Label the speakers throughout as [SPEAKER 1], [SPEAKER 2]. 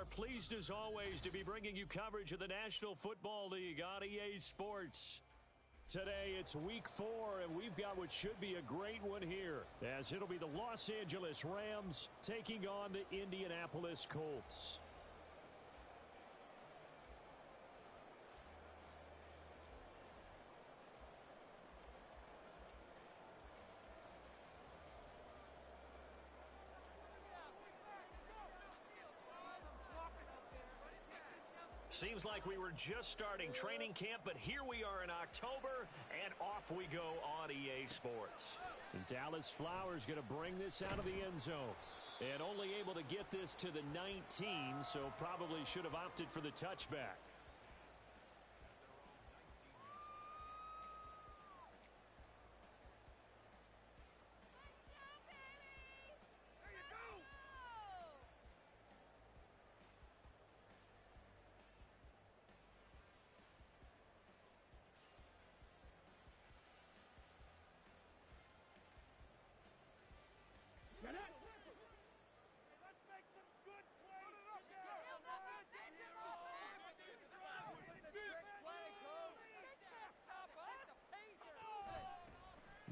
[SPEAKER 1] are pleased as always to be bringing you coverage of the National Football League on EA Sports. Today it's week 4, and we've got what should be a great one here, as it'll be the Los Angeles Rams taking on the Indianapolis Colts. Seems like we were just starting training camp, but here we are in October, and off we go on EA Sports. And Dallas Flowers going to bring this out of the end zone. And only able to get this to the 19, so probably should have opted for the touchback.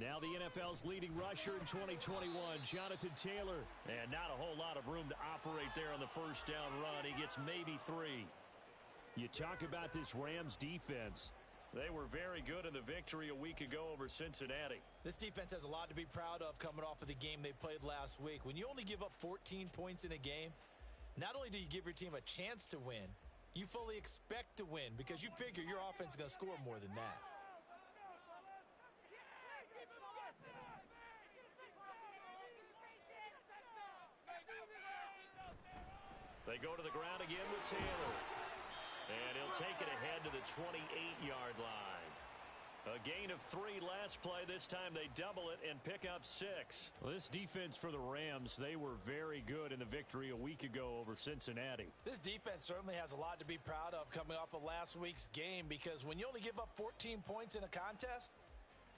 [SPEAKER 1] Now the NFL's leading rusher in 2021, Jonathan Taylor. And not a whole lot of room to operate there on the first down run. He gets maybe 3. You talk about this Rams defense. They were very good in the victory a week ago over Cincinnati.
[SPEAKER 2] This defense has a lot to be proud of coming off of the game they played last week. When you only give up 14 points in a game, not only do you give your team a chance to win, you fully expect to win because you figure your offense is going to score more than that.
[SPEAKER 1] They go to the ground again with Taylor. And he'll take it ahead to the 28-yard line. A gain of 3 last play. This time they double it and pick up 6. Well, this defense for the Rams, they were very good in the victory a week ago over Cincinnati.
[SPEAKER 2] This defense certainly has a lot to be proud of coming off of last week's game, because when you only give up 14 points in a contest,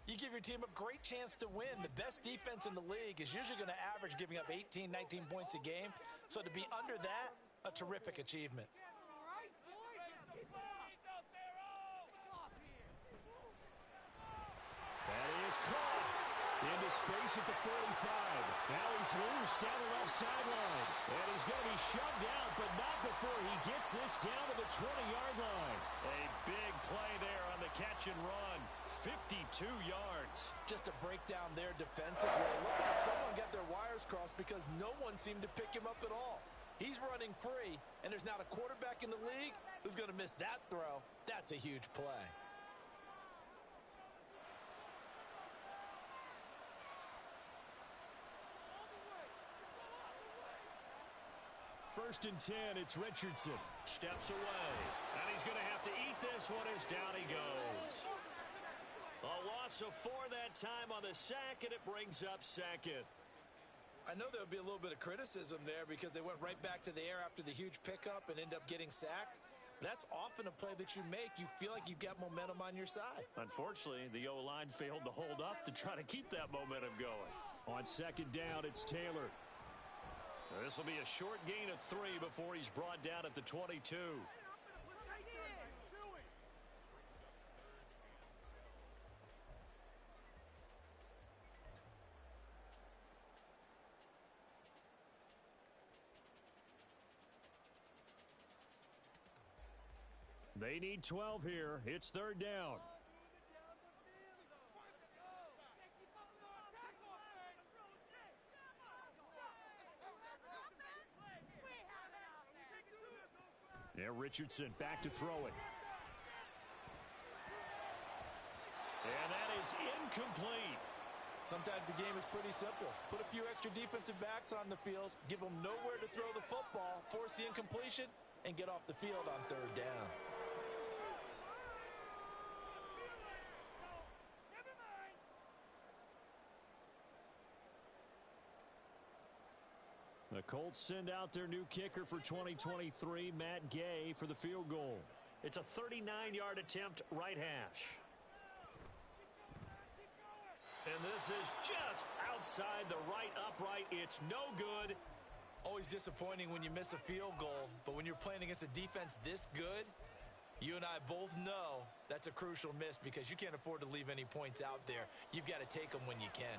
[SPEAKER 2] you give your team a great chance to win. The best defense in the league is usually going to average giving up 18, 19 points a game. So to be under that, a terrific achievement.
[SPEAKER 1] That is caught into space at the 45. Now he's loose down the left sideline. And he's going to be shoved out, but not before he gets this down to the 20-yard line. A big play there on the catch and run. 52 yards.
[SPEAKER 2] Just to break down there defensively, look like someone got their wires crossed because no one seemed to pick him up at all. He's running free, and there's not a quarterback in the league who's going to miss that throw. That's a huge play.
[SPEAKER 1] First and 10, it's Richardson. Steps away, and he's going to have to eat this one as down he goes. A loss of 4 that time on the sack, and it brings up 2nd.
[SPEAKER 2] I know there'll be a little bit of criticism there because they went right back to the air after the huge pickup and end up getting sacked. That's often a play that you make. You feel like you've got momentum on your side.
[SPEAKER 1] Unfortunately, the O-line failed to hold up to try to keep that momentum going. On 2nd down, it's Taylor. This will be a short gain of 3 before he's brought down at the 22. They need 12 here. It's 3rd down. Now Richardson back to throw it. And that is incomplete.
[SPEAKER 2] Sometimes the game is pretty simple. Put a few extra defensive backs on the field, give them nowhere to throw the football, force the incompletion, and get off the field on 3rd down.
[SPEAKER 1] The Colts send out their new kicker for 2023, Matt Gay, for the field goal. It's a 39-yard attempt, right hash. And this is just outside the right upright. It's no good.
[SPEAKER 2] Always disappointing when you miss a field goal, but when you're playing against a defense this good, you and I both know that's a crucial miss because you can't afford to leave any points out there. You've got to take them when you can.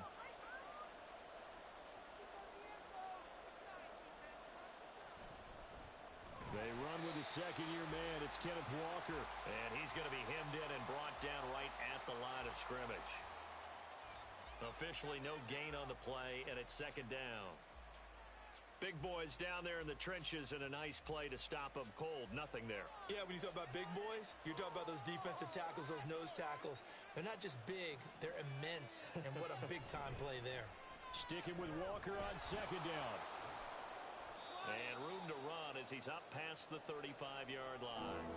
[SPEAKER 1] They run with the second-year man. It's Kenneth Walker. And he's going to be hemmed in and brought down right at the line of scrimmage. Officially no gain on the play, and it's second down. Big boys down there in the trenches, and a nice play to stop them cold. Nothing there.
[SPEAKER 2] Yeah, when you talk about big boys, you're talking about those defensive tackles, those nose tackles. They're not just big, they're immense. And what a big-time play there.
[SPEAKER 1] Sticking with Walker on second down. And room to run as he's up past the 35-yard line.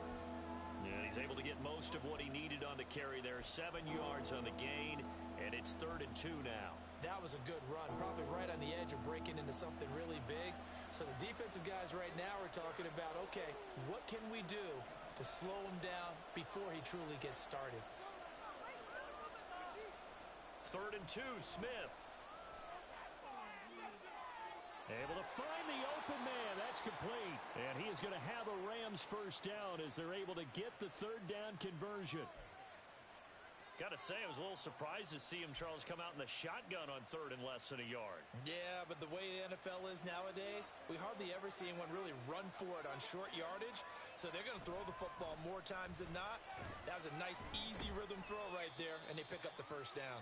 [SPEAKER 1] And he's able to get most of what he needed on the carry there. 7 yards on the gain, and it's 3rd and 2 now.
[SPEAKER 2] That was a good run, probably right on the edge of breaking into something really big. So the defensive guys right now are talking about, okay, what can we do to slow him down before he truly gets started?
[SPEAKER 1] 3rd and 2, Smith. Able to find the open man. That's complete. And he is going to have a Rams first down as they're able to get the 3rd down conversion. Got to say, I was a little surprised to see him, Charles, come out in the shotgun on 3rd and less than a yard.
[SPEAKER 2] Yeah, but the way the NFL is nowadays, we hardly ever see anyone really run for it on short yardage. So they're going to throw the football more times than not. That was a nice, easy rhythm throw right there, and they pick up the first down.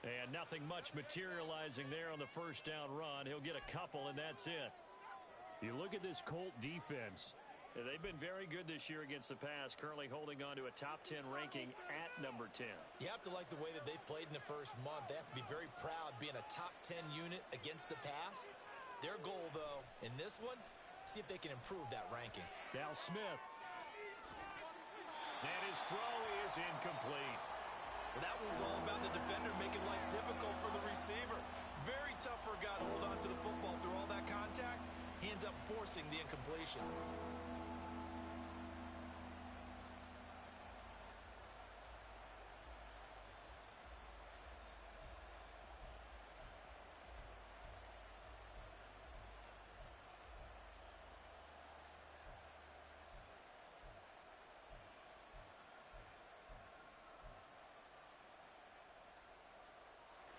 [SPEAKER 1] And nothing much materializing there on the first down run. He'll get a couple, and that's it. You look at this Colt defense. They've been very good this year against the pass, currently holding on to a top 10 ranking at number 10.
[SPEAKER 2] You have to like the way that they've played in the first month. They have to be very proud being a top 10 unit against the pass. Their goal, though, in this one, see if they can improve that ranking.
[SPEAKER 1] Now Smith. And his throw is incomplete.
[SPEAKER 2] Well, that one was all about the defender making life difficult for the receiver. Very tough for a guy to hold on to the football through all that contact. He ends up forcing the incompletion.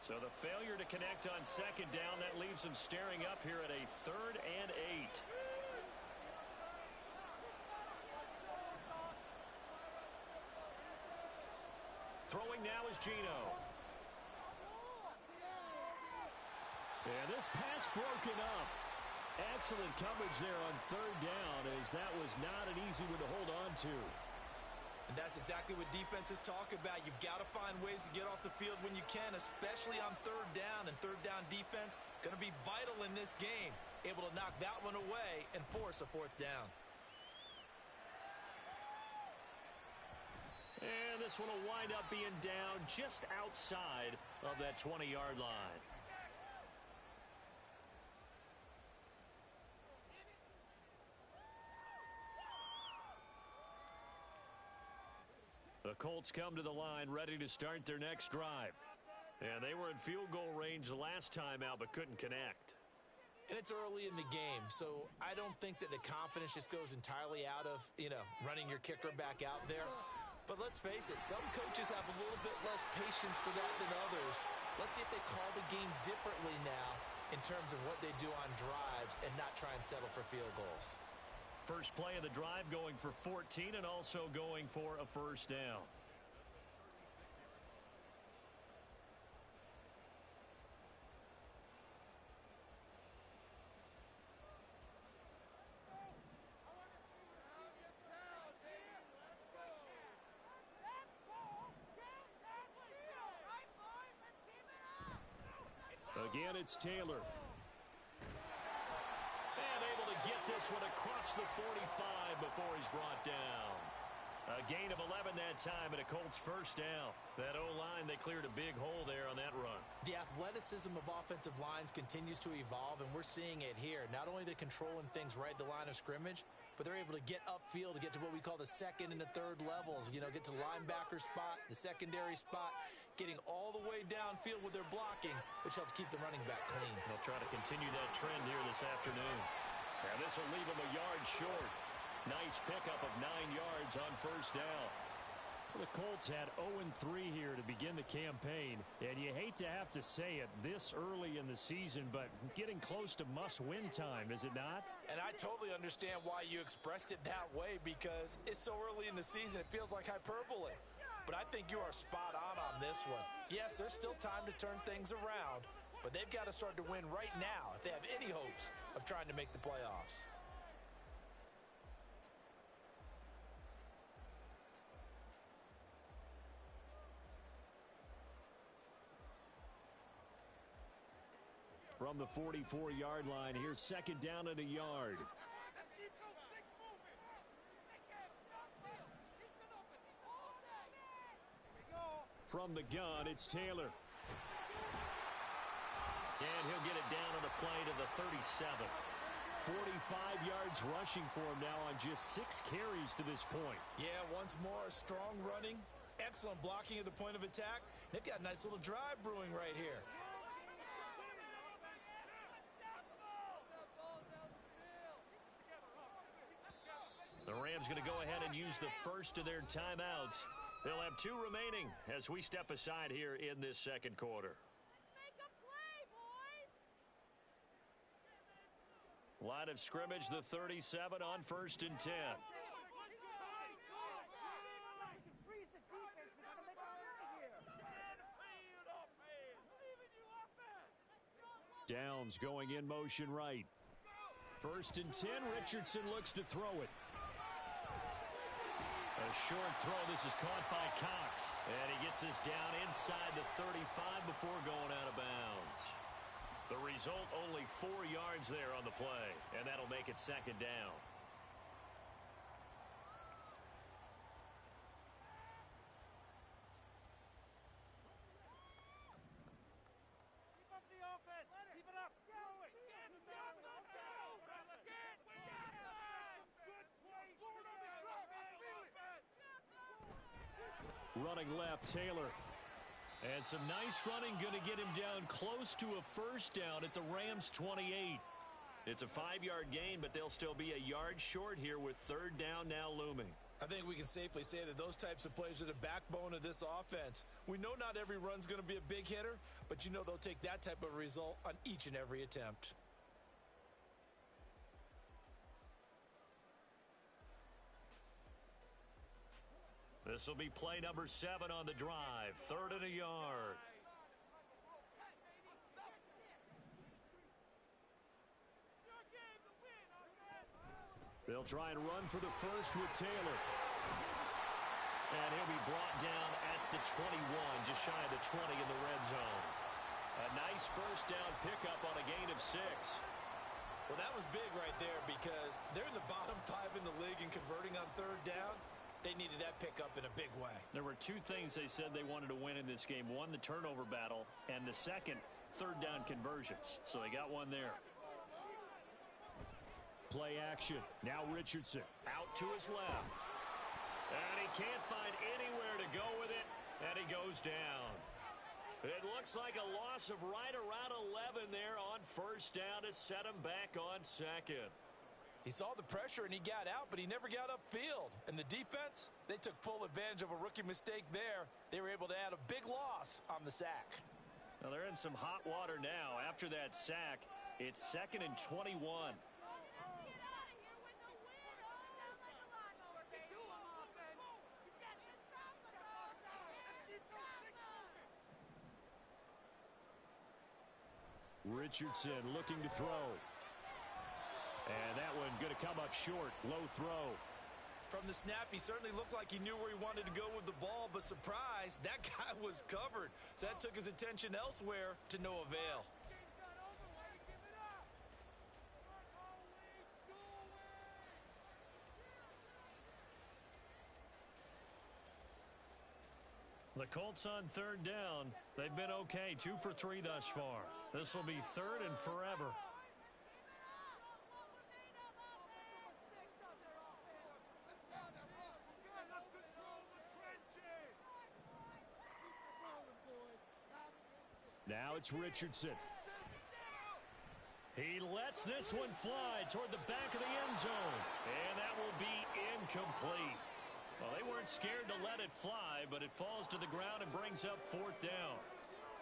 [SPEAKER 1] So the failure to connect on second down, that leaves them staring up here at a 3rd and 8. Throwing now is Geno. And this pass broken up. Excellent coverage there on 3rd down, as that was not an easy one to hold on to.
[SPEAKER 2] And that's exactly what defenses talk about. You've got to find ways to get off the field when you can, especially on 3rd down. And 3rd down defense going to be vital in this game. Able to knock that one away and force a 4th down.
[SPEAKER 1] And this one will wind up being down just outside of that 20-yard line. The Colts come to the line ready to start their next drive. And they were in field goal range the last time out but couldn't connect.
[SPEAKER 2] And it's early in the game, so I don't think that the confidence just goes entirely out of, running your kicker back out there. But let's face it, some coaches have a little bit less patience for that than others. Let's see if they call the game differently now in terms of what they do on drives and not try and settle for field goals.
[SPEAKER 1] First play of the drive going for 14 and also going for a first down. Again, it's Taylor. And able to get this one across the 45 before he's brought down. A gain of 11 that time and a Colts first down. That O-line, they cleared a big hole there on that run.
[SPEAKER 2] The athleticism of offensive lines continues to evolve, and we're seeing it here. Not only are they controlling things right at the line of scrimmage, but they're able to get upfield to get to what we call the second and the third levels. Get to the linebacker spot, the secondary spot, getting all the way downfield with their blocking, which helps keep the running back clean.
[SPEAKER 1] They'll try to continue that trend here this afternoon. And this will leave him a yard short. Nice pickup of 9 yards on first down.
[SPEAKER 3] The Colts had 0-3 here to begin the campaign, and you hate to have to say it this early in the season, but getting close to must-win time, is it not?
[SPEAKER 2] And I totally understand why you expressed it that way, because it's so early in the season, it feels like hyperbole. But I think you are spot on this one. Yes, there's still time to turn things around, but they've got to start to win right now if they have any hopes of trying to make the playoffs.
[SPEAKER 3] From the 44-yard line, here's second down and a yard. From the gun, it's Taylor.
[SPEAKER 1] And he'll get it down on the play to the 37.
[SPEAKER 3] 45 yards rushing for him now on just 6 carries to this point.
[SPEAKER 2] Yeah, once more, strong running, excellent blocking at the point of attack. They've got a nice little drive brewing right here.
[SPEAKER 1] The Rams going to go ahead and use the first of their timeouts. They'll have 2 remaining as we step aside here in this second quarter. Line of scrimmage, the 37 on first and 10.
[SPEAKER 3] Downs going in motion right. First and 10, Richardson looks to throw it.
[SPEAKER 1] A short throw. This is caught by Cox. And he gets this down inside the 35 before going out of bounds. The result, only 4 yards there on the play. And that'll make it second down.
[SPEAKER 4] Keep up the offense. Keep it up.
[SPEAKER 3] Running left, Taylor. And some nice running, going to get him down close to a first down at the Rams' 28.
[SPEAKER 1] It's a 5-yard gain, but they'll still be a yard short here with third down now looming.
[SPEAKER 2] I think we can safely say that those types of plays are the backbone of this offense. We know not every run's going to be a big hitter, but you know they'll take that type of result on each and every attempt.
[SPEAKER 1] This will be play number 7 on the drive. Third and a yard.
[SPEAKER 3] They'll try and run for the first with Taylor.
[SPEAKER 1] And he'll be brought down at the 21, just shy of the 20 in the red zone. A nice first down pickup on a gain of 6.
[SPEAKER 2] Well, that was big right there because they're in the bottom 5 in the league in converting on third down. They needed that pickup in a big way.
[SPEAKER 3] There were 2 things they said they wanted to win in this game. One, the turnover battle, and the second, third down conversions. So they got one there. Play action. Now Richardson
[SPEAKER 1] out to his left. And he can't find anywhere to go with it, and he goes down. It looks like a loss of right around 11 there on first down to set him back on second.
[SPEAKER 2] He saw the pressure and he got out, but he never got upfield. And the defense, they took full advantage of a rookie mistake there. They were able to add a big loss on the sack.
[SPEAKER 1] Now they're in some hot water now. After that sack, it's second and 21.
[SPEAKER 3] Richardson looking to throw. And that one going to come up short. Low throw.
[SPEAKER 2] From the snap, he certainly looked like he knew where he wanted to go with the ball, but surprise, that guy was covered. So that took his attention elsewhere to no avail.
[SPEAKER 1] The Colts on third down. They've been okay, 2 for 3 thus far. This will be third and forever.
[SPEAKER 3] Now it's Richardson.
[SPEAKER 1] He led Lets this one fly toward the back of the end zone. And that will be incomplete. Well, they weren't scared to let it fly, but it falls to the ground and brings up fourth down.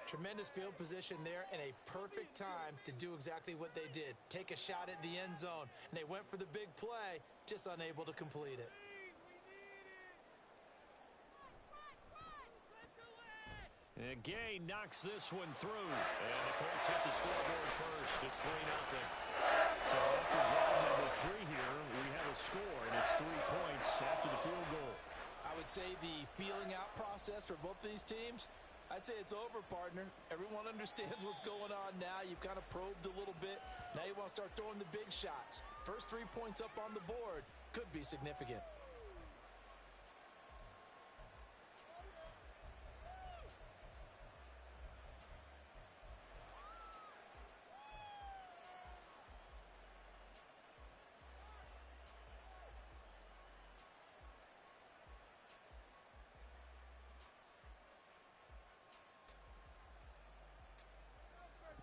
[SPEAKER 2] Tremendous field position there and a perfect time to do exactly what they did. Take a shot at the end zone, and they went for the big play, just unable to complete it.
[SPEAKER 1] And Gay knocks this one through. And the Colts hit the scoreboard first. It's 3-0.
[SPEAKER 3] So after drive number 3 here, we have a score, and it's 3 points after the field goal.
[SPEAKER 2] I would say the feeling out process for both these teams, I'd say it's over, partner. Everyone understands what's going on now. You've kind of probed a little bit. Now you want to start throwing the big shots. First 3 points up on the board could be significant.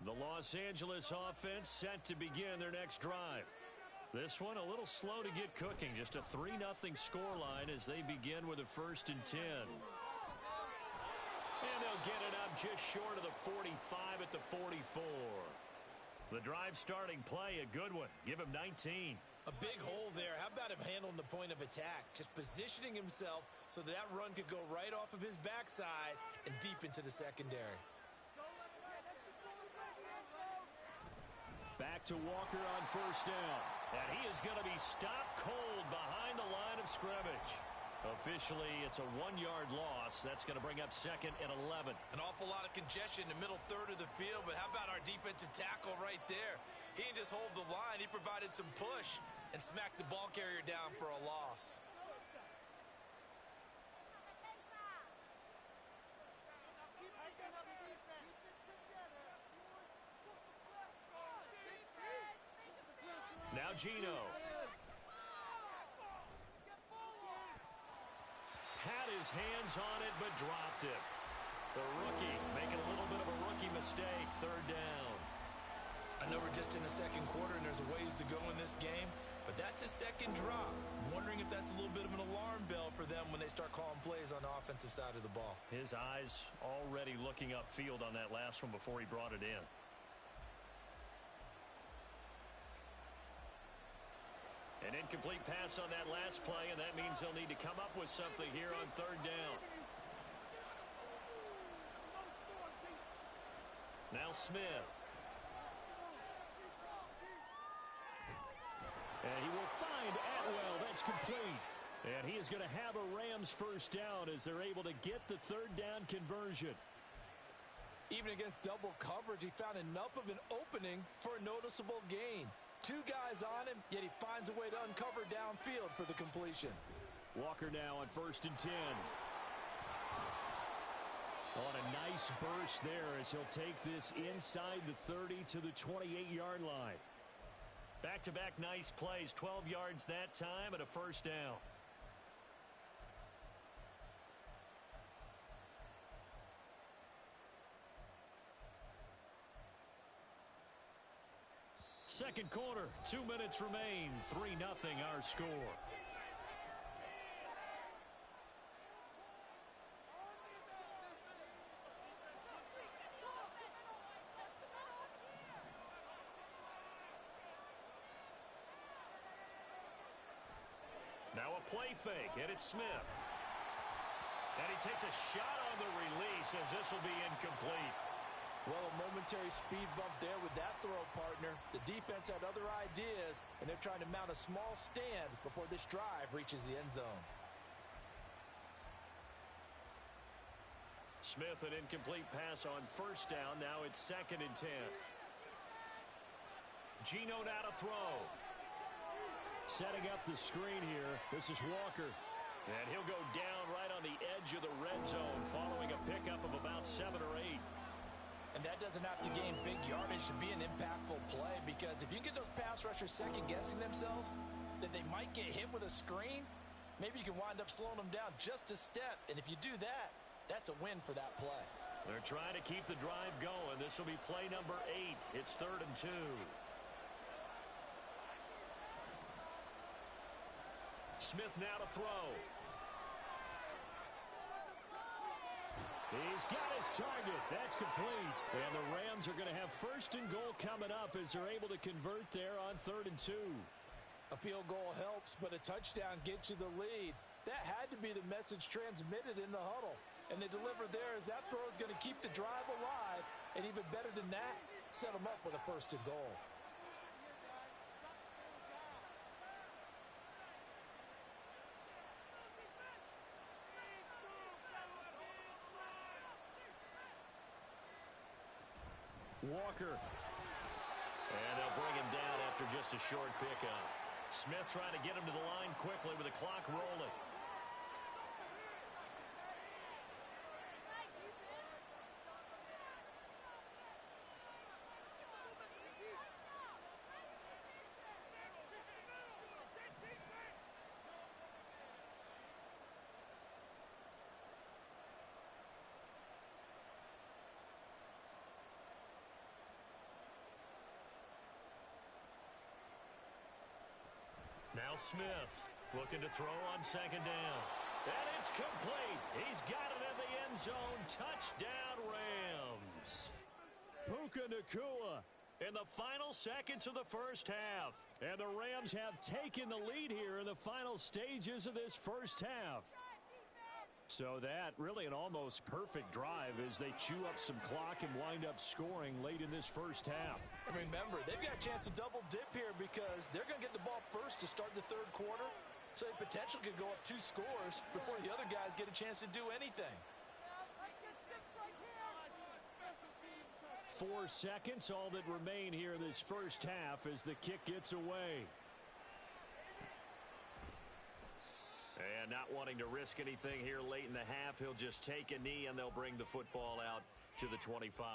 [SPEAKER 1] The Los Angeles offense set to begin their next drive. This one a little slow to get cooking. Just a 3-0 scoreline as they begin with a 1st and 10. And they'll get it up just short of the 45 at the 44. The drive starting play, a good one. Give him 19.
[SPEAKER 2] A big hole there. How about him handling the point of attack? Just positioning himself so that run could go right off of his backside and deep into the secondary.
[SPEAKER 1] Back to Walker on 1st down. And he is going to be stopped cold behind the line of scrimmage. Officially, it's a 1-yard loss. That's going to bring up 2nd and 11.
[SPEAKER 2] An awful lot of congestion in the middle third of the field, but how about our defensive tackle right there? He didn't just hold the line. He provided some push and smacked the ball carrier down for a loss.
[SPEAKER 1] Now Gino. Had his hands on it, but dropped it. The rookie making a little bit of a rookie mistake. 3rd down.
[SPEAKER 2] I know we're just in the 2nd quarter and there's a ways to go in this game, but that's a 2nd drop. I'm wondering if that's a little bit of an alarm bell for them when they start calling plays on the offensive side of the ball.
[SPEAKER 1] His eyes already looking upfield on that last one before he brought it in. An incomplete pass on that last play, and that means they'll need to come up with something here on 3rd down. Now Smith. And he will find Atwell. That's complete. And he is going to have a Rams 1st down as they're able to get the 3rd down conversion.
[SPEAKER 2] Even against double coverage, he found enough of an opening for a noticeable gain. 2 guys on him, yet he finds a way to uncover downfield for the completion.
[SPEAKER 1] Walker now on 1st and 10. On a nice burst there as he'll take this inside the 30 to the 28-yard line. Back-to-back nice plays, 12 yards that time and a 1st down. Second quarter, 2 minutes remain. 3-0 our score. Now a play fake, and it's Smith. And he takes a shot on the release as this will be incomplete.
[SPEAKER 2] Well, a momentary speed bump there with that throw, partner. The defense had other ideas, and they're trying to mount a small stand before this drive reaches the end zone.
[SPEAKER 1] Smith, an incomplete pass on 1st down. Now it's 2nd and 10. Gino now to throw.
[SPEAKER 3] Setting up the screen here. This is Walker.
[SPEAKER 1] And he'll go down right on the edge of the red zone following a pickup of about 7 or 8.
[SPEAKER 2] And that doesn't have to gain big yardage to be an impactful play, because if you get those pass rushers second-guessing themselves, that they might get hit with a screen, maybe you can wind up slowing them down just a step. And if you do that, that's a win for that play.
[SPEAKER 1] They're trying to keep the drive going. This will be play number 8. It's 3rd and 2. Smith now to throw.
[SPEAKER 3] He's got his target. That's complete. And the Rams are going to have first and goal coming up as they're able to convert there on 3rd and 2.
[SPEAKER 2] A field goal helps, but a touchdown gets you the lead. That had to be the message transmitted in the huddle. And they delivered there as that throw is going to keep the drive alive. And even better than that, set them up with a first and goal.
[SPEAKER 3] Walker.
[SPEAKER 1] And they'll bring him down after just a short pickup. Smith trying to get him to the line quickly with the clock rolling. Now Smith looking to throw on 2nd down. And it's complete. He's got it in the end zone. Touchdown, Rams.
[SPEAKER 3] Puka Nacua
[SPEAKER 1] In the final seconds of the first half.
[SPEAKER 3] And the Rams have taken the lead here in the final stages of this first half. So that really an almost perfect drive as they chew up some clock and wind up scoring late in this first half.
[SPEAKER 2] And remember, they've got a chance to double dip here because they're going to get the ball first to start the 3rd quarter. So they potentially could go up 2 scores before the other guys get a chance to do anything.
[SPEAKER 3] 4 seconds, all that remain here in this first half as the kick gets away.
[SPEAKER 1] And not wanting to risk anything here late in the half, he'll just take a knee and they'll bring the football out to the 25.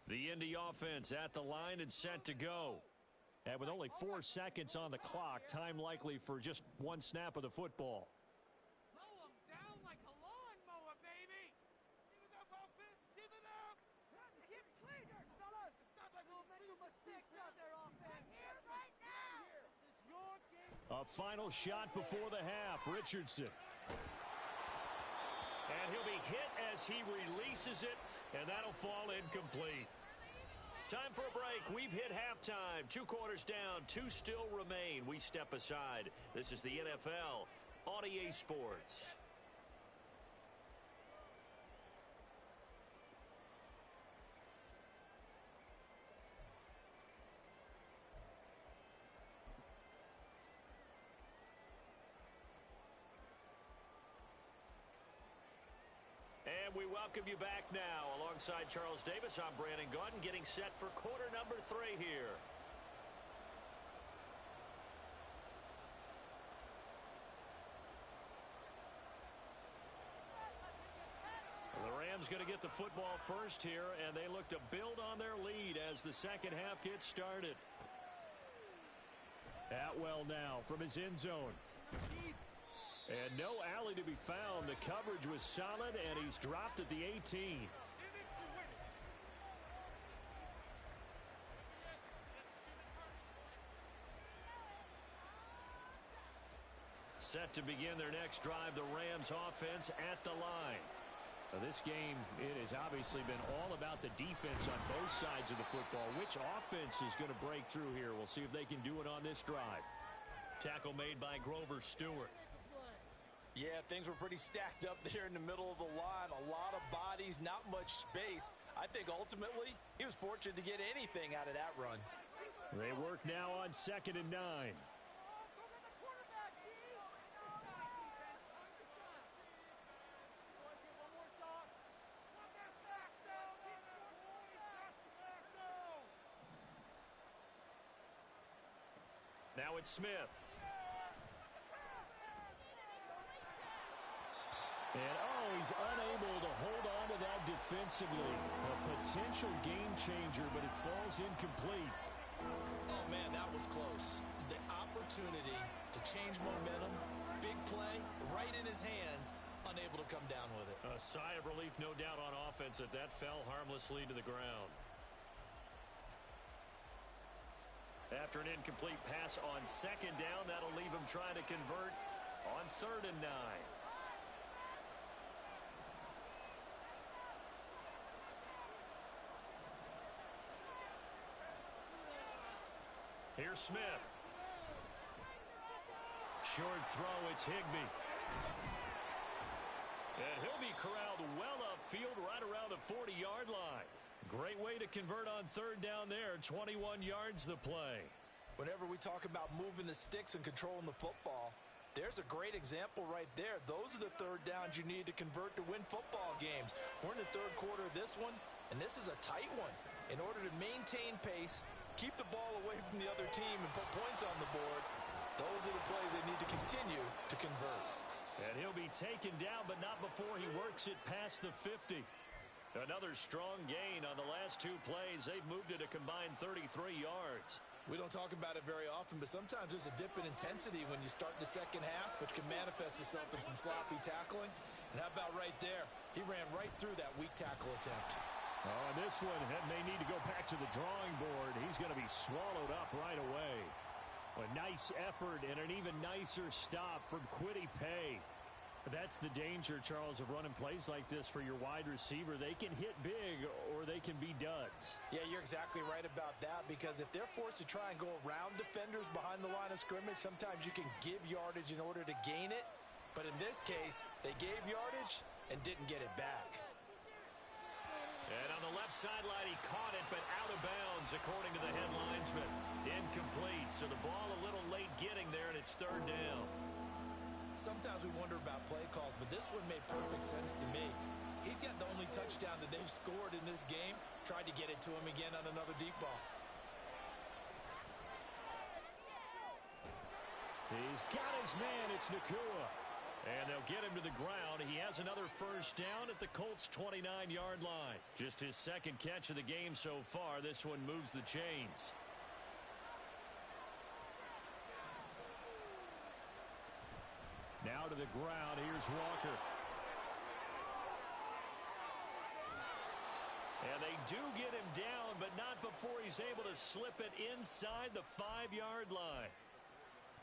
[SPEAKER 1] The Indy offense at the line and set to go.
[SPEAKER 3] And with only 4 seconds on the clock, time likely for just 1 snap of the football.
[SPEAKER 4] Mow 'em down like a lawnmower, baby. Give it up, offense. Give it up. Time to get cleaner, fellas. Not like we'll make mistakes out there, offense. Here right now. This is your game.
[SPEAKER 3] A final shot before the half. Richardson.
[SPEAKER 1] And he'll be hit as he releases it, and that'll fall incomplete. Time for a break. We've hit halftime. 2 quarters down. 2 still remain. We step aside. This is the NFL on EA Sports. And we welcome you back now. Alongside Charles Davis, I'm Brandon Gaudin, getting set for quarter number 3 here. The Rams going to get the football first here, and they look to build on their lead as the second half gets started.
[SPEAKER 3] Atwell now from his end zone. And no alley to be found. The coverage was solid, and he's dropped at the 18.
[SPEAKER 1] Set to begin their next drive, the Rams offense at the line.
[SPEAKER 3] Now this game, it has obviously been all about the defense on both sides of the football. Which offense is going to break through here? We'll see if they can do it on this drive.
[SPEAKER 1] Tackle made by Grover Stewart.
[SPEAKER 2] Yeah, things were pretty stacked up there in the middle of the line. A lot of bodies, not much space. I think ultimately he was fortunate to get anything out of that run.
[SPEAKER 3] They work now on 2nd and 9.
[SPEAKER 1] Now it's Smith.
[SPEAKER 3] And, he's unable to hold on to that defensively. A potential game changer, but it falls incomplete.
[SPEAKER 2] Oh, man, that was close. The opportunity to change momentum, big play, right in his hands. unable to come down with it.
[SPEAKER 1] A sigh of relief, no doubt, on offense that fell harmlessly to the ground. After an incomplete pass on second down, that'll leave him trying to convert on 3rd and 9. Here's Smith. Short throw, it's Higbee. And he'll be corralled well upfield right around the 40-yard line. Great way to convert on 3rd down there. 21 yards the play.
[SPEAKER 2] Whenever we talk about moving the sticks and controlling the football, there's a great example right there. Those are the 3rd downs you need to convert to win football games. We're in the 3rd quarter of this one, and this is a tight one. In order to maintain pace, keep the ball away from the other team, and put points on the board, those are the plays they need to continue to convert.
[SPEAKER 1] And he'll be taken down, but not before he works it past the 50. Another strong gain on the last 2 plays. They've moved it a combined 33 yards.
[SPEAKER 2] We don't talk about it very often, but sometimes there's a dip in intensity when you start the second half, which can manifest itself in some sloppy tackling. And how about right there? He ran right through that weak tackle attempt.
[SPEAKER 3] Oh, and this one may need to go back to the drawing board. He's going to be swallowed up right away. A nice effort and an even nicer stop from Kwity Paye. That's the danger, Charles, of running plays like this for your wide receiver. They can hit big or they can be duds.
[SPEAKER 2] Yeah, you're exactly right about that, because if they're forced to try and go around defenders behind the line of scrimmage, sometimes you can give yardage in order to gain it. But in this case, they gave yardage and didn't get it back.
[SPEAKER 1] And on the left sideline, he caught it, but out of bounds, according to the head linesman. Incomplete, so the ball a little late getting there, and it's 3rd down.
[SPEAKER 2] Sometimes we wonder about play calls, but this one made perfect sense to me. He's got the only touchdown that they've scored in this game. Tried to get it to him again on another deep ball.
[SPEAKER 3] He's got his man. It's Nakua.
[SPEAKER 1] And they'll get him to the ground. He has another 1st down at the Colts' 29-yard line. Just his 2nd catch of the game so far. This one moves the chains.
[SPEAKER 3] Now to the ground. Here's Walker.
[SPEAKER 1] And they do get him down, but not before he's able to slip it inside the 5-yard line.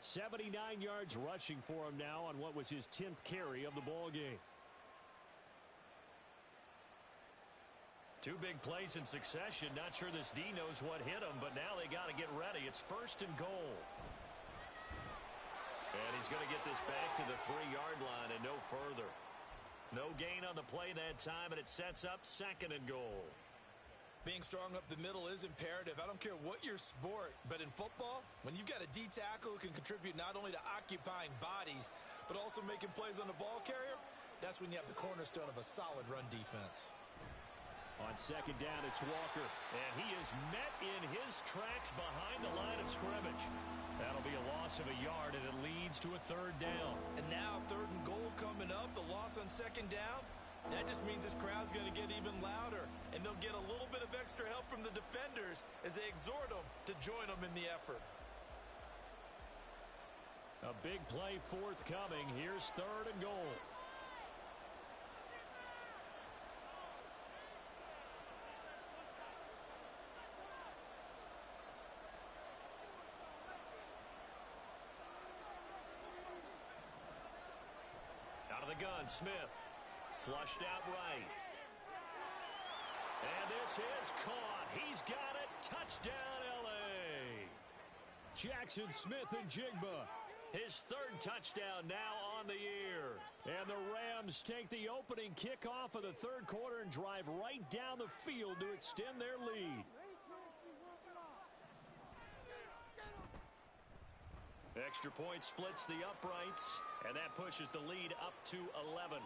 [SPEAKER 3] 79 yards rushing for him now on what was his 10th carry of the ball game.
[SPEAKER 1] 2 big plays in succession. Not sure this D knows what hit him, but now they got to get ready. It's 1st and goal. And he's going to get this back to the 3-yard line and no further. No gain on the play that time, and it sets up 2nd and goal.
[SPEAKER 2] Being strong up the middle is imperative. I don't care what your sport, but in football, when you've got a D tackle who can contribute not only to occupying bodies, but also making plays on the ball carrier, that's when you have the cornerstone of a solid run defense.
[SPEAKER 3] On 2nd down, it's Walker.
[SPEAKER 1] And he is met in his tracks behind the line of scrimmage. That'll be a loss of a yard, and it leads to a 3rd down.
[SPEAKER 2] And now 3rd and goal coming up, the loss on 2nd down. That just means this crowd's going to get even louder, and they'll get a little bit of extra help from the defenders as they exhort them to join them in the effort.
[SPEAKER 3] A big play forthcoming. Here's 3rd and goal.
[SPEAKER 1] Out of the gun, Smith. Flushed out right. And this is caught. He's got it. Touchdown, L.A.
[SPEAKER 3] Jackson Smith and Jigba.
[SPEAKER 1] His 3rd touchdown now on the year.
[SPEAKER 3] And the Rams take the opening kickoff of the 3rd quarter and drive right down the field to extend their lead.
[SPEAKER 1] Extra point splits the uprights, and that pushes the lead up to 11.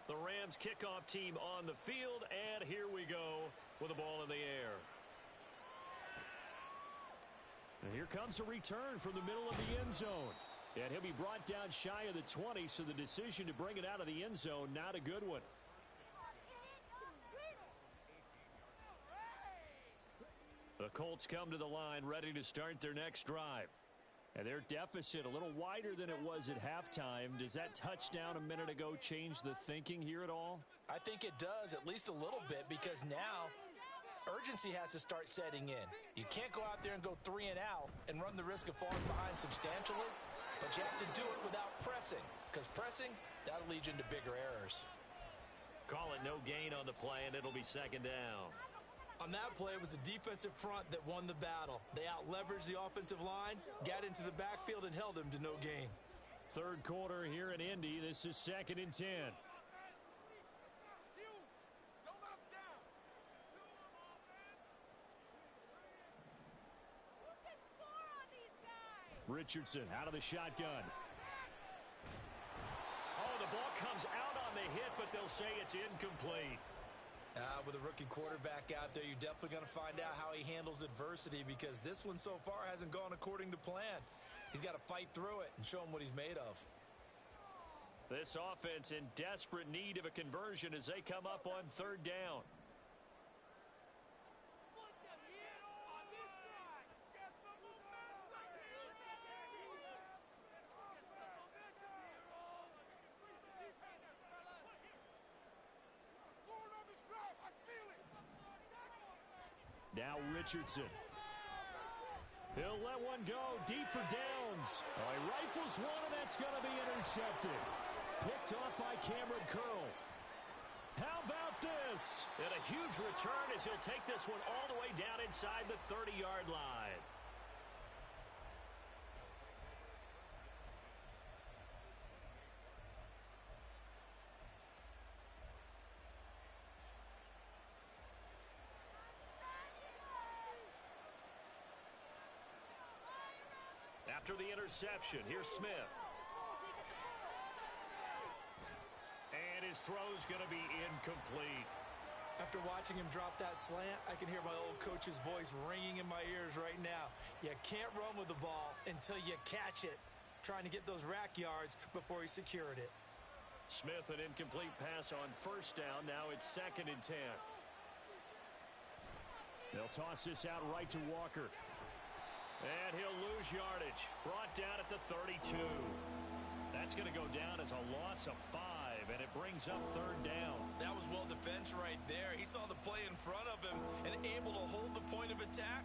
[SPEAKER 1] The Rams kickoff team on the field, and here we go with the ball in the air.
[SPEAKER 3] And here comes a return from the middle of the end zone. And he'll be brought down shy of the 20, so the decision to bring it out of the end zone, not a good one. The Colts come to the line ready to start their next drive. And their deficit a little wider than it was at halftime. Does that touchdown a minute ago change the thinking here at all?
[SPEAKER 2] I think it does, at least a little bit, because now urgency has to start setting in. You can't go out there and go 3 and out and run the risk of falling behind substantially, but you have to do it without pressing, because pressing, that'll lead you into bigger errors.
[SPEAKER 1] Call it no gain on the play, and it'll be second down.
[SPEAKER 5] On that play, it was the defensive front that won the battle. They out-leveraged the offensive line, got into the backfield, and held them to no gain.
[SPEAKER 3] Third quarter here in Indy. This is 2nd and 10. Richardson out of the shotgun.
[SPEAKER 1] Oh, the ball comes out on the hit, but they'll say it's incomplete.
[SPEAKER 5] With a rookie quarterback out there, you're definitely going to find out how he handles adversity, because this one so far hasn't gone according to plan. He's got to fight through it and show him what he's made of.
[SPEAKER 1] This offense in desperate need of a conversion as they come up on 3rd down.
[SPEAKER 3] Now Richardson. He'll let one go deep for downs. Oh, he rifles one, and that's going to be intercepted. Picked off by Cameron Curl. How about this?
[SPEAKER 1] And a huge return as he'll take this one all the way down inside the 30-yard line. After the interception, here's Smith. And his throw's going to be incomplete.
[SPEAKER 5] After watching him drop that slant, I can hear my old coach's voice ringing in my ears right now. You can't run with the ball until you catch it. Trying to get those rack yards before he secured it.
[SPEAKER 1] Smith, an incomplete pass on 1st down. Now it's 2nd and 10.
[SPEAKER 3] They'll toss this out right to Walker.
[SPEAKER 1] And he'll lose yardage. Brought down at the 32. That's going to go down as a loss of 5, and it brings up 3rd down.
[SPEAKER 5] That was well defense right there. He saw the play in front of him and able to hold the point of attack.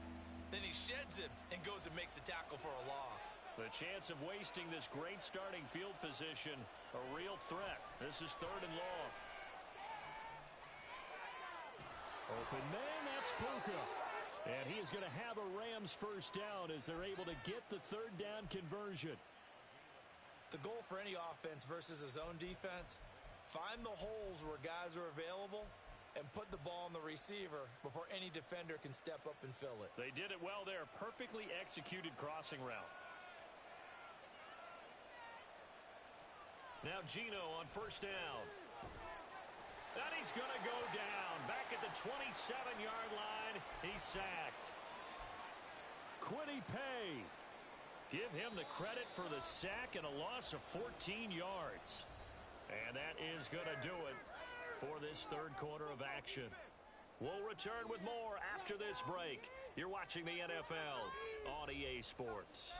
[SPEAKER 5] Then he sheds him and goes and makes a tackle for a loss.
[SPEAKER 1] The chance of wasting this great starting field position, a real threat. This is 3rd and long.
[SPEAKER 3] Open man, that's Puka. And he is going to have a Rams 1st down as they're able to get the 3rd down conversion.
[SPEAKER 5] The goal for any offense versus his own defense, find the holes where guys are available and put the ball on the receiver before any defender can step up and fill it.
[SPEAKER 1] They did it well there. Perfectly executed crossing route. Now Gino on 1st down. And he's going to go down. Back at the 27-yard line. He's sacked.
[SPEAKER 3] Quiddy Pay.
[SPEAKER 1] Give him the credit for the sack and a loss of 14 yards. And that is going to do it for this 3rd quarter of action. We'll return with more after this break. You're watching the NFL on EA Sports.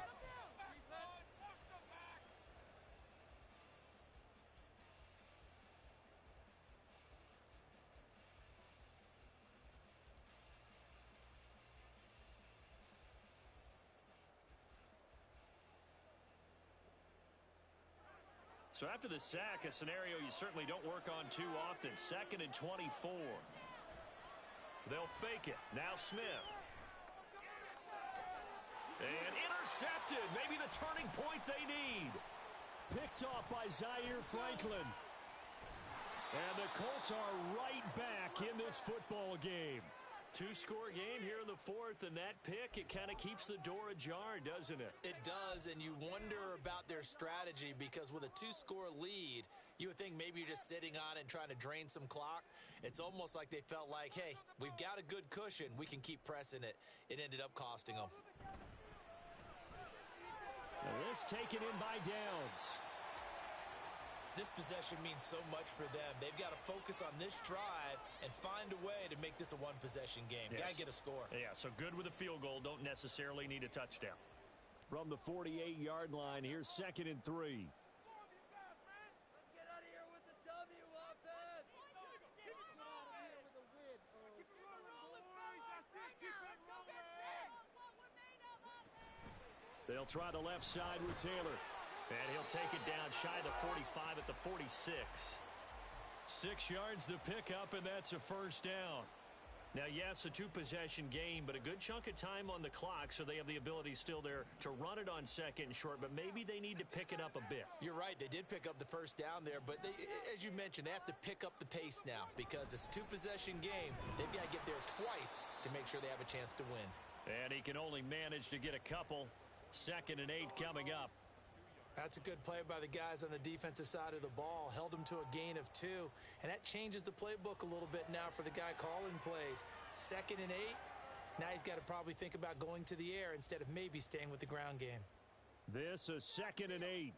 [SPEAKER 1] So after the sack, a scenario you certainly don't work on too often. 2nd and 24. They'll fake it. Now Smith. And intercepted. Maybe the turning point they need.
[SPEAKER 3] Picked off by Zaire Franklin. And the Colts are right back in this football game.
[SPEAKER 1] 2-score game here in the 4th, and that pick, it kind of keeps the door ajar, doesn't it?
[SPEAKER 5] It does, and you wonder about their strategy, because with a 2-score lead, you would think maybe you're just sitting on it and trying to drain some clock. It's almost like they felt like, hey, we've got a good cushion. We can keep pressing it. It ended up costing them.
[SPEAKER 3] And this taken in by Downs.
[SPEAKER 5] This possession means so much for them. They've got to focus on this drive and find a way to make this a one-possession game.
[SPEAKER 3] Yes.
[SPEAKER 5] Got to get a score.
[SPEAKER 1] Yeah, so good with a field goal. Don't necessarily need a touchdown.
[SPEAKER 3] From the 48-yard line, here's 2nd and 3.
[SPEAKER 4] Let's get out of here with the W offense. Get out of here with a win. Keep it rolling, boys. That's it. Keep it rolling.
[SPEAKER 3] They'll try the left side with Taylor.
[SPEAKER 1] And he'll take it down shy of the 45 at the 46.
[SPEAKER 3] 6 yards the pickup, and that's a first down.
[SPEAKER 1] Now, yes, a two-possession game, but a good chunk of time on the clock, so they have the ability still there to run it on 2nd and short, but maybe they need to pick it up a bit.
[SPEAKER 5] You're right. They did pick up the first down there, but as you mentioned, they have to pick up the pace now because it's a two-possession game. They've got to get there twice to make sure they have a chance to win.
[SPEAKER 1] And he can only manage to get a couple. 2nd and 8 coming up.
[SPEAKER 5] That's a good play by the guys on the defensive side of the ball. Held them to a gain of 2. And that changes the playbook a little bit now for the guy calling plays. 2nd and 8. Now he's got to probably think about going to the air instead of maybe staying with the ground game.
[SPEAKER 3] This is 2nd and 8.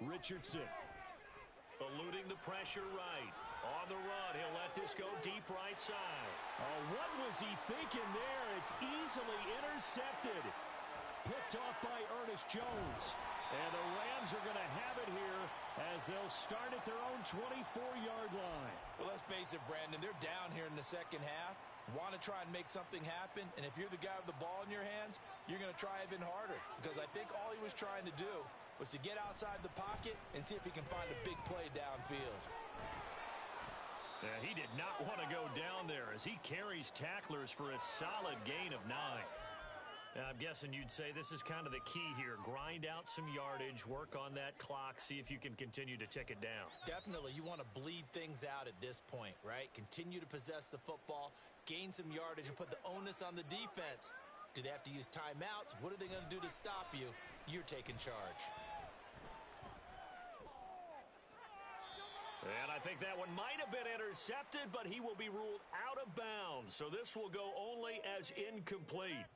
[SPEAKER 3] Richardson.
[SPEAKER 1] Eluding the pressure right. On the run, he'll let this go deep right side.
[SPEAKER 3] Oh, what was he thinking there? It's easily intercepted. Picked off by Ernest Jones. And the Rams are going to have it here as they'll start at their own 24-yard line.
[SPEAKER 5] Well, let's face it, Brandon. They're down here in the second half. Want to try and make something happen. And if you're the guy with the ball in your hands, you're going to try even harder. Because I think all he was trying to do was to get outside the pocket and see if he can find a big play downfield.
[SPEAKER 1] Yeah, he did not want to go down there as he carries tacklers for a solid gain of 9. I'm guessing you'd say this is kind of the key here. Grind out some yardage, work on that clock, see if you can continue to tick it down.
[SPEAKER 5] Definitely, you want to bleed things out at this point, right? Continue to possess the football, gain some yardage, and put the onus on the defense. Do they have to use timeouts? What are they going to do to stop you? You're taking charge.
[SPEAKER 1] And I think that one might have been intercepted, but he will be ruled out of bounds. So this will go only as incomplete.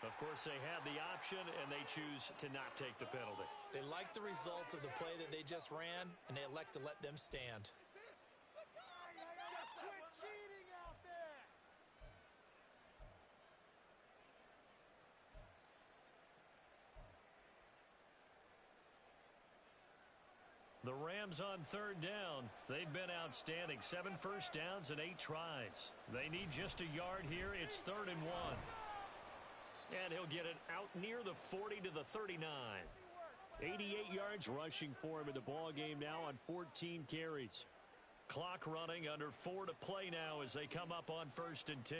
[SPEAKER 1] Of course, they have the option, and they choose to not take the penalty.
[SPEAKER 5] They like the results of the play that they just ran, and they elect to let them stand.
[SPEAKER 4] Quit cheating out there.
[SPEAKER 1] The Rams on 3rd down. They've been outstanding. 7 first downs and 8 tries. They need just a yard here. It's 3rd and 1. And he'll get it out near the 40 to the 39.
[SPEAKER 3] 88 yards rushing for him in the ball game now on 14 carries.
[SPEAKER 1] Clock running, under 4 to play now as they come up on 1st and 10.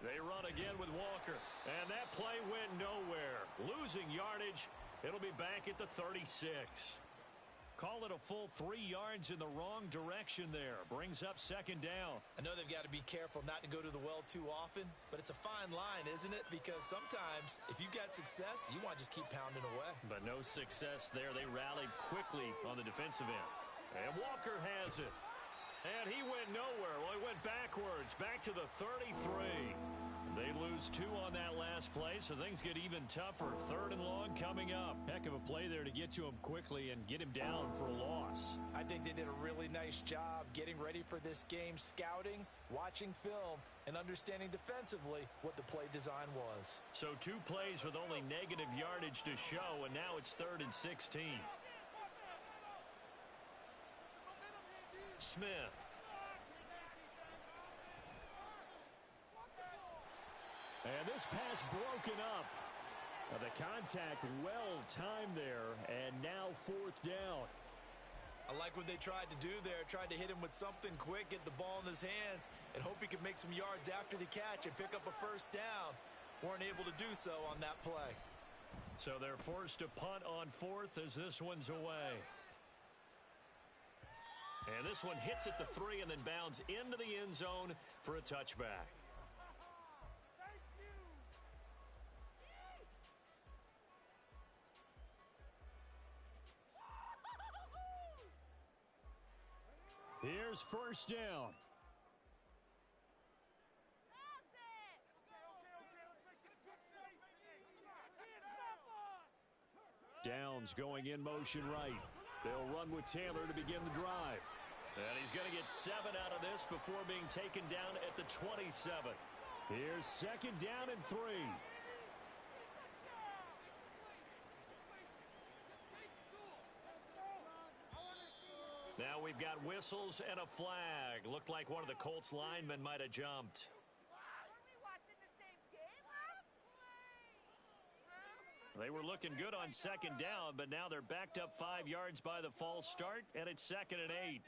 [SPEAKER 1] They run again with Walker, and that play went nowhere. Losing yardage. It'll be back at the 36. Call it a full 3 yards in the wrong direction there. Brings up 2nd down.
[SPEAKER 5] I know they've got to be careful not to go to the well too often, but it's a fine line, isn't it? Because sometimes, if you've got success, you want to just keep pounding away.
[SPEAKER 1] But no success there. They rallied quickly on the defensive end. And Walker has it. And he went nowhere. Well, he went backwards, back to the 33. They lose 2 on that last play, so things get even tougher. 3rd and long coming up.
[SPEAKER 3] Heck of a play there to get to him quickly and get him down for a loss.
[SPEAKER 5] I think they did a really nice job getting ready for this game, scouting, watching film, and understanding defensively what the play design was.
[SPEAKER 1] So 2 plays with only negative yardage to show, and now it's 3rd and 16. Smith.
[SPEAKER 3] And this pass broken up. The contact well timed there, and now 4th down.
[SPEAKER 5] I like what they tried to do there. Tried to hit him with something quick, get the ball in his hands, and hope he could make some yards after the catch and pick up a 1st down. Weren't able to do so on that play.
[SPEAKER 1] So they're forced to punt on 4th as this one's away. And this one hits at the 3 and then bounds into the end zone for a touchback.
[SPEAKER 3] Here's first down. Downs going in motion right. They'll run with Taylor to begin the drive.
[SPEAKER 1] And he's going to get 7 out of this before being taken down at the 27.
[SPEAKER 3] Here's second down and 3.
[SPEAKER 1] Now we've got whistles and a flag. Looked like one of the Colts linemen might have jumped. They were looking good on second down, but now they're backed up 5 yards by the false start, and it's 2nd and 8.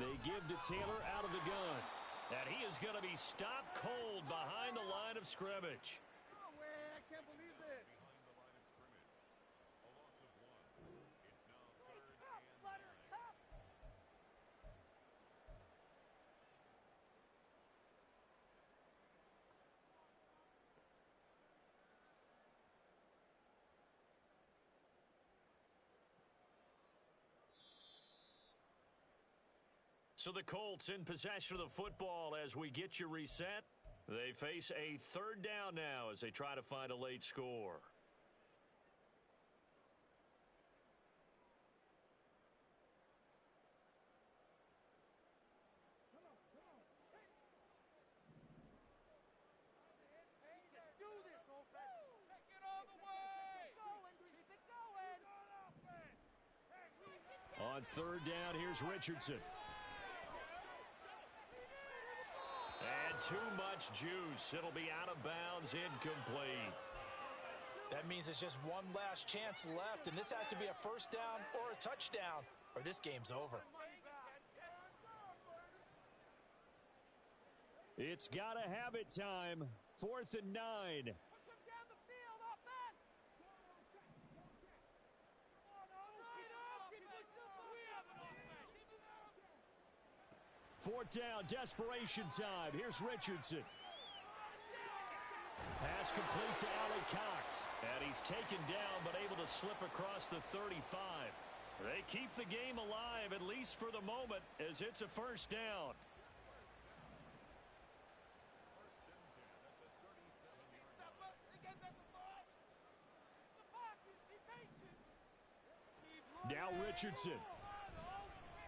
[SPEAKER 3] They give to Taylor out of the gun.
[SPEAKER 1] And he is going to be stopped cold behind the line of scrimmage.
[SPEAKER 4] No way, I can't believe this.
[SPEAKER 1] So the Colts in possession of the football as we get you reset. They face a 3rd down now as they try to find a late score. On 3rd down, here's Richardson. And too much juice. It'll be out of bounds, incomplete.
[SPEAKER 2] That means it's just one last chance left, and this has to be a first down or a touchdown, or this game's over.
[SPEAKER 3] It's gotta have it time. 4th and 9. 4th down, desperation time. Here's Richardson. Pass complete to Allen Cox.
[SPEAKER 1] And he's taken down, but able to slip across the 35. They keep the game alive, at least for the moment, as it's a first down.
[SPEAKER 3] Now Richardson.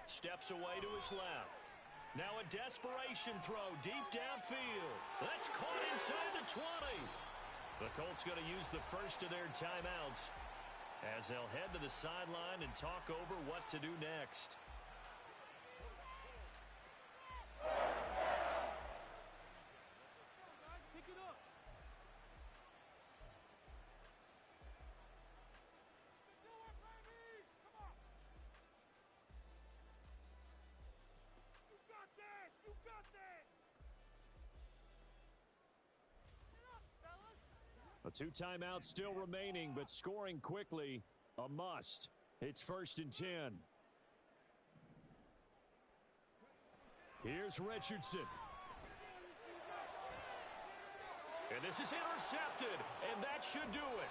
[SPEAKER 1] Steps away to his left. Now a desperation throw deep downfield. That's caught inside the 20. The Colts going to use the first of their timeouts as they'll head to the sideline and talk over what to do next.
[SPEAKER 3] A 2 timeouts still remaining, but scoring quickly, a must. It's 1st and 10. Here's Richardson.
[SPEAKER 1] And this is intercepted, and that should do it.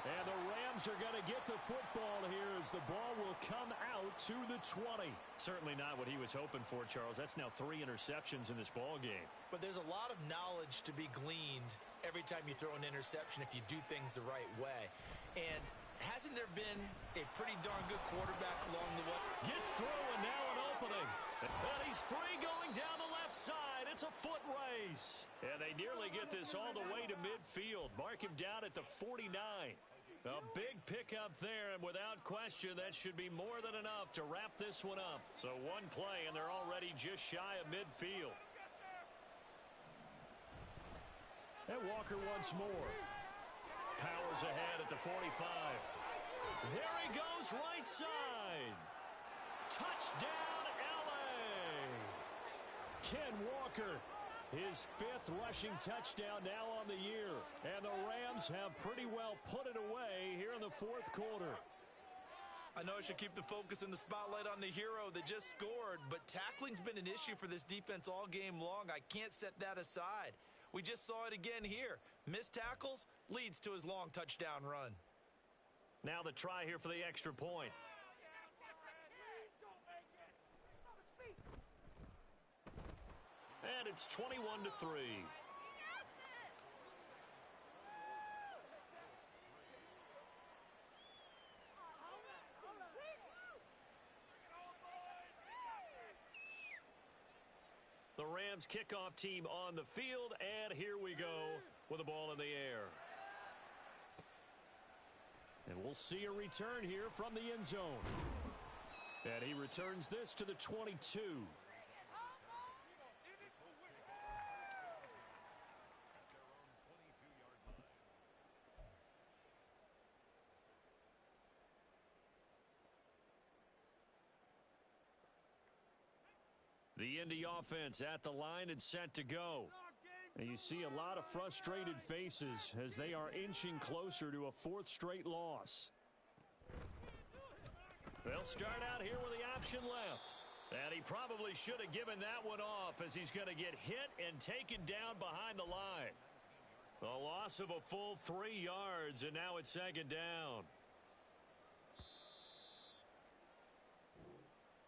[SPEAKER 3] And the Rams are going to get the football here as the ball will come out to the 20.
[SPEAKER 1] Certainly not what he was hoping for, Charles. That's now 3 interceptions in this ball game.
[SPEAKER 2] But there's a lot of knowledge to be gleaned every time you throw an interception if you do things the right way. And hasn't there been a pretty darn good quarterback along the way?
[SPEAKER 1] Gets through, and now an opening. And he's free going down the left side. It's a foot race. And they nearly get this all the way to midfield. Mark him down at the 49. A big pickup there, and without question, that should be more than enough to wrap this one up. So one play, and they're already just shy of midfield.
[SPEAKER 3] And Walker once more.
[SPEAKER 1] Powers ahead at the 45. There he goes, right side. Touchdown, L.A.
[SPEAKER 3] Ken Walker, his 5th rushing touchdown now on the year. And the Rams have pretty well put it away here in the 4th quarter.
[SPEAKER 5] I know I should keep the focus and the spotlight on the hero that just scored, but tackling's been an issue for this defense all game long. I can't set that aside. We just saw it again here. Missed tackles leads to his long touchdown run.
[SPEAKER 1] Now the try here for the extra point. And it's 21-3. The Rams kickoff team on the field, and here we go with the ball in the air. And we'll see a return here from the end zone. And he returns this to the 22. The Indy offense at the line and set to go. And you see a lot of frustrated faces as they are inching closer to a fourth straight loss. They'll start out here with the option left. And he probably should have given that one off as he's going to get hit and taken down behind the line. A loss of a full 3 yards, and now it's second down.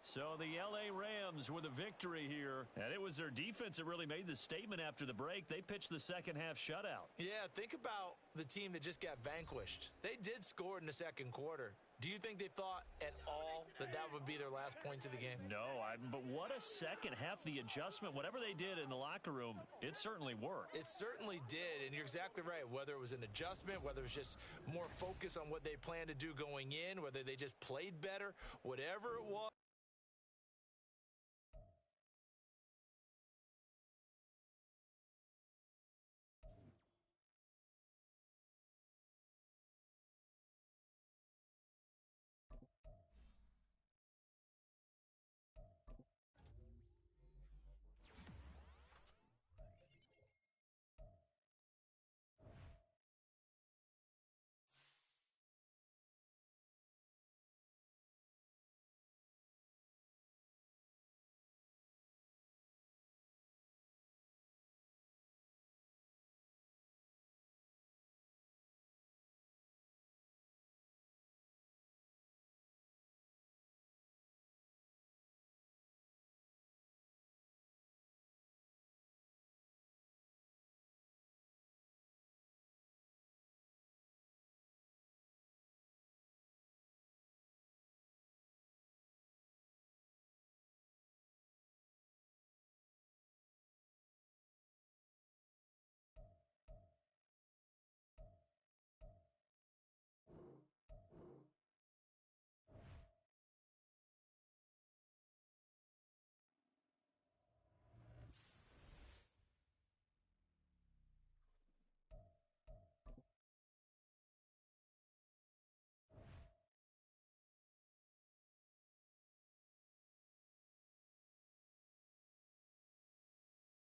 [SPEAKER 1] So the L.A. Rams with a victory here, and it was their defense that really made the statement after the break. They pitched the second half shutout.
[SPEAKER 2] Yeah, think about the team that just got vanquished. They did score in the second quarter. Do you think they thought at all that that would be their last points of the game?
[SPEAKER 1] No, but what a second half. The adjustment, whatever they did in the locker room, it certainly worked.
[SPEAKER 2] It certainly did, and you're exactly right. Whether it was an adjustment, whether it was just more focus on what they planned to do going in, whether they just played better, whatever it was.